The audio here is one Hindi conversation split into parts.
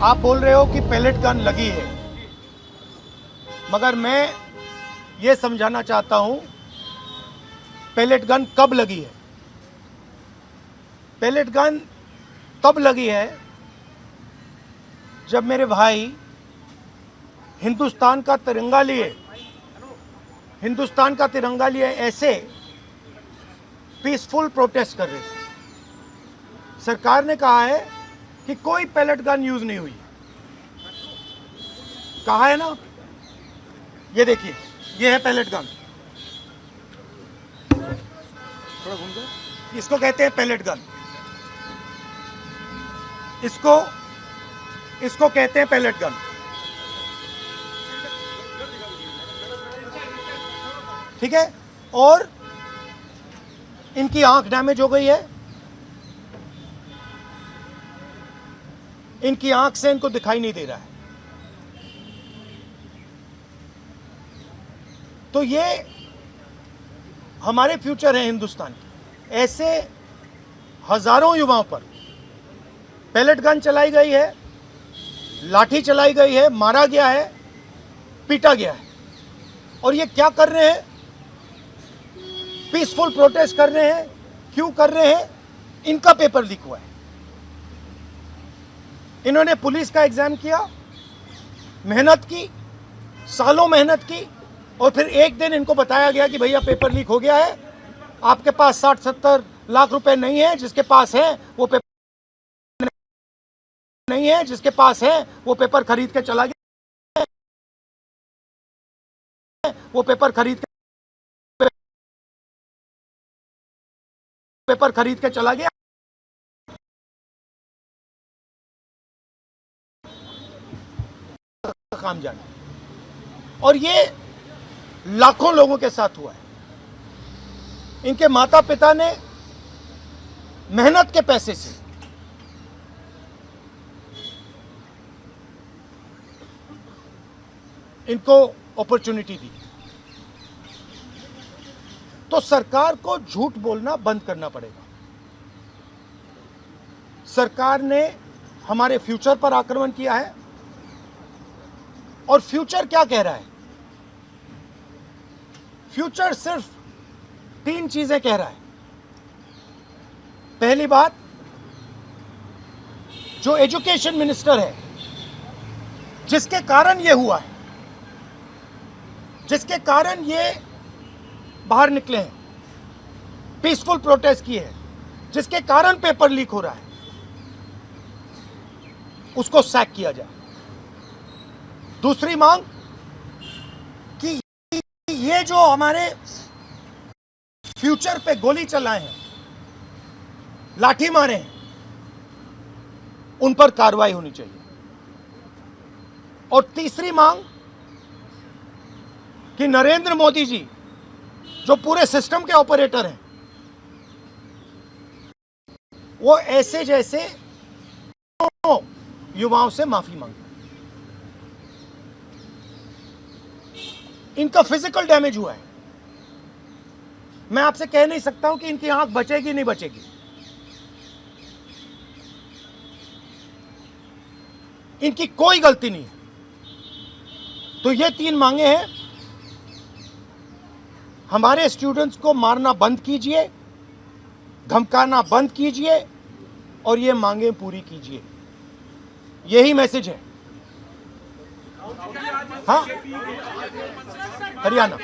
आप बोल रहे हो कि पैलेट गन लगी है, मगर मैं ये समझाना चाहता हूं पैलेट गन कब लगी है। पैलेट गन तब लगी है जब मेरे भाई हिंदुस्तान का तिरंगा लिए ऐसे पीसफुल प्रोटेस्ट कर रहे थे। सरकार ने कहा है कि कोई पैलेट गन यूज नहीं हुई, कहा है ना। ये देखिए, ये है पैलेट गन, थोड़ा घूम जाओ। इसको कहते हैं पैलेट गन, इसको कहते हैं पैलेट गन। ठीक है, और इनकी आंख डैमेज हो गई है, इनकी आंख से इनको दिखाई नहीं दे रहा है। तो ये हमारे फ्यूचर है हिंदुस्तान के। ऐसे हजारों युवाओं पर पैलेट गन चलाई गई है, लाठी चलाई गई है, मारा गया है, पीटा गया है। और ये क्या कर रहे हैं? पीसफुल प्रोटेस्ट कर रहे हैं। क्यों कर रहे हैं? इनका पेपर लीक हुआ है। इन्होंने पुलिस का एग्जाम किया, मेहनत की, सालों मेहनत की, और फिर एक दिन इनको बताया गया कि भैया पेपर लीक हो गया है, आपके पास 60-70 लाख रुपए नहीं है, जिसके पास है वो पेपर नहीं है, जिसके पास है वो पेपर खरीद के चला गया, वो पेपर खरीद के चला गया। काम जाने, और ये लाखों लोगों के साथ हुआ है। इनके माता पिता ने मेहनत के पैसे से इनको अपॉर्चुनिटी दी। तो सरकार को झूठ बोलना बंद करना पड़ेगा। सरकार ने हमारे फ्यूचर पर आक्रमण किया है, और फ्यूचर क्या कह रहा है? फ्यूचर सिर्फ 3 चीजें कह रहा है। पहली बात, जो एजुकेशन मिनिस्टर है, जिसके कारण ये हुआ है, जिसके कारण ये बाहर निकले हैं, पीसफुल प्रोटेस्ट किए हैं, जिसके कारण पेपर लीक हो रहा है, उसको सैक किया जाए। दूसरी मांग कि ये जो हमारे फ्यूचर पे गोली चलाए हैं, लाठी मारे हैं, उन पर कार्रवाई होनी चाहिए। और तीसरी मांग कि नरेंद्र मोदी जी, जो पूरे सिस्टम के ऑपरेटर हैं, वो ऐसे जैसे युवाओं से माफी मांगे। इनका फिजिकल डैमेज हुआ है। मैं आपसे कह नहीं सकता हूं कि इनकी आंख बचेगी नहीं बचेगी। इनकी कोई गलती नहीं है। तो ये 3 मांगे हैं। हमारे स्टूडेंट्स को मारना बंद कीजिए, धमकाना बंद कीजिए, और ये मांगे पूरी कीजिए। यही मैसेज है। हाँ, हरियाणा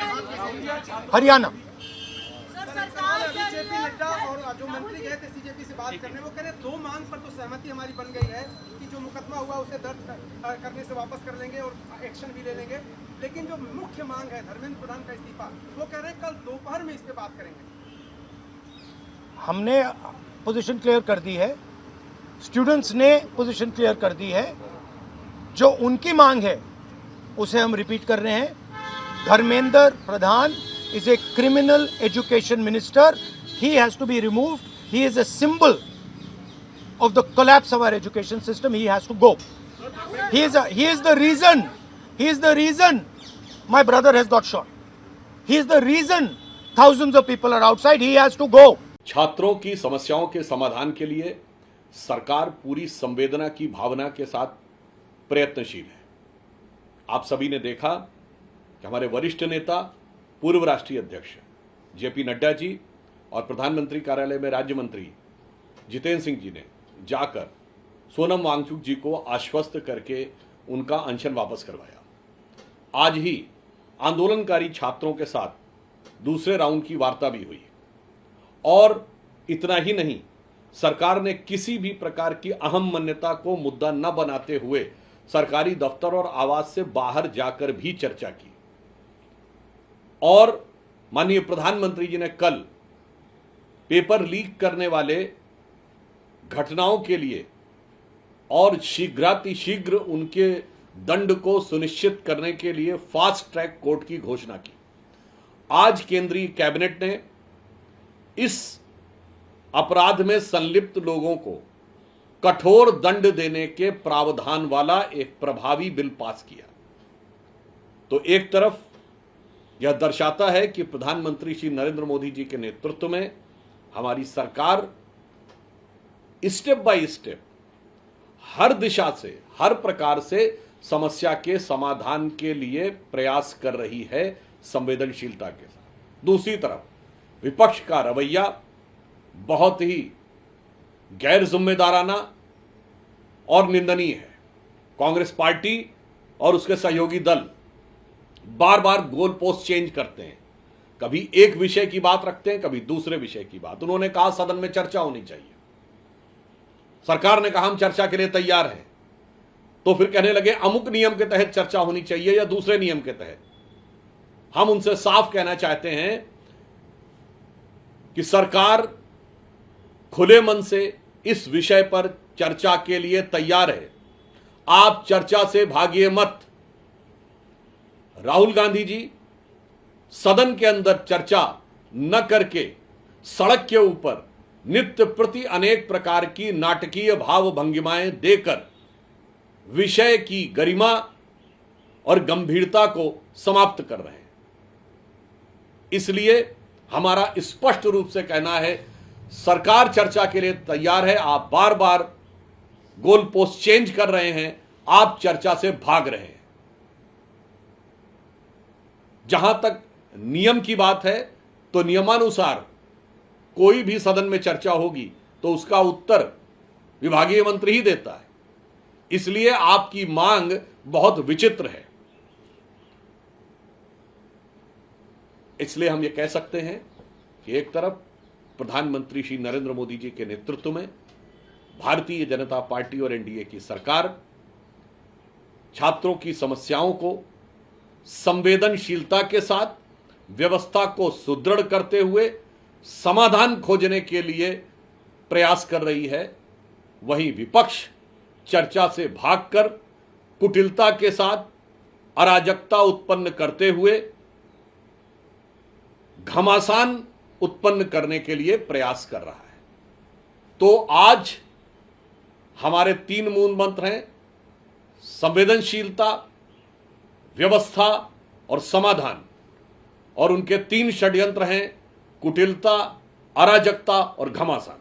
जेपी नड्डा और जो मंत्री गए थे सीजेपी से बात करने, वो कह रहे 2 मांग पर तो सहमति हमारी बन गई है कि जो मुकदमा हुआ उसे दर्ज करने से वापस कर लेंगे और एक्शन भी ले लेंगे। लेकिन जो मुख्य मांग है धर्मेंद्र प्रधान का इस्तीफा, वो कह रहे हैं कल दोपहर में इस पे बात करेंगे। हमने पोजीशन क्लियर कर दी है, स्टूडेंट्स ने पोजीशन क्लियर कर दी है। जो उनकी मांग है उसे हम रिपीट कर रहे हैं। Dharmendra Pradhan is a criminal education minister. He has to be removed. He is a symbol of the collapse of our education system. He has to go. He is the reason my brother has got shot. He is the reason thousands of people are outside. He has to go. छात्रों की समस्याओं के समाधान के लिए सरकार पूरी संवेदना की भावना के साथ प्रयत्नशील है। आप सभी ने देखा कि हमारे वरिष्ठ नेता, पूर्व राष्ट्रीय अध्यक्ष जेपी नड्डा जी और प्रधानमंत्री कार्यालय में राज्य मंत्री जितेंद्र सिंह जी ने जाकर सोनम वांगचुक जी को आश्वस्त करके उनका अनशन वापस करवाया। आज ही आंदोलनकारी छात्रों के साथ दूसरे राउंड की वार्ता भी हुई और इतना ही नहीं, सरकार ने किसी भी प्रकार की अहम मान्यता को मुद्दा न बनाते हुए सरकारी दफ्तर और आवास से बाहर जाकर भी चर्चा की। और माननीय प्रधानमंत्री जी ने कल पेपर लीक करने वाले घटनाओं के लिए और शीघ्रातिशीघ्र उनके दंड को सुनिश्चित करने के लिए फास्ट ट्रैक कोर्ट की घोषणा की। आज केंद्रीय कैबिनेट ने इस अपराध में संलिप्त लोगों को कठोर दंड देने के प्रावधान वाला एक प्रभावी बिल पास किया। तो एक तरफ यह दर्शाता है कि प्रधानमंत्री श्री नरेंद्र मोदी जी के नेतृत्व में हमारी सरकार स्टेप बाय स्टेप हर दिशा से, हर प्रकार से समस्या के समाधान के लिए प्रयास कर रही है संवेदनशीलता के साथ। दूसरी तरफ विपक्ष का रवैया बहुत ही गैर जिम्मेदाराना और निंदनीय है। कांग्रेस पार्टी और उसके सहयोगी दल बार बार गोल पोस्ट चेंज करते हैं, कभी एक विषय की बात रखते हैं, कभी दूसरे विषय की बात। उन्होंने कहा सदन में चर्चा होनी चाहिए, सरकार ने कहा हम चर्चा के लिए तैयार हैं, तो फिर कहने लगे अमुक नियम के तहत चर्चा होनी चाहिए या दूसरे नियम के तहत। हम उनसे साफ कहना चाहते हैं कि सरकार खुले मन से इस विषय पर चर्चा के लिए तैयार है। आप चर्चा से भागिए मत। राहुल गांधी जी सदन के अंदर चर्चा न करके सड़क के ऊपर नित्य प्रति अनेक प्रकार की नाटकीय भाव भंगिमाएं देकर विषय की गरिमा और गंभीरता को समाप्त कर रहे हैं। इसलिए हमारा स्पष्ट रूप से कहना है, सरकार चर्चा के लिए तैयार है। आप बार बार गोल पोस्ट चेंज कर रहे हैं, आप चर्चा से भाग रहे हैं। जहां तक नियम की बात है, तो नियमानुसार कोई भी सदन में चर्चा होगी तो उसका उत्तर विभागीय मंत्री ही देता है। इसलिए आपकी मांग बहुत विचित्र है। इसलिए हम ये कह सकते हैं कि एक तरफ प्रधानमंत्री श्री नरेंद्र मोदी जी के नेतृत्व में भारतीय जनता पार्टी और एनडीए की सरकार छात्रों की समस्याओं को संवेदनशीलता के साथ, व्यवस्था को सुदृढ़ करते हुए समाधान खोजने के लिए प्रयास कर रही है। वहीं विपक्ष चर्चा से भागकर कुटिलता के साथ अराजकता उत्पन्न करते हुए घमासान उत्पन्न करने के लिए प्रयास कर रहा है। तो आज हमारे 3 मूल मंत्र हैं: संवेदनशीलता, व्यवस्था और समाधान। और उनके 3 षड्यंत्र हैं: कुटिलता, अराजकता और घमासान।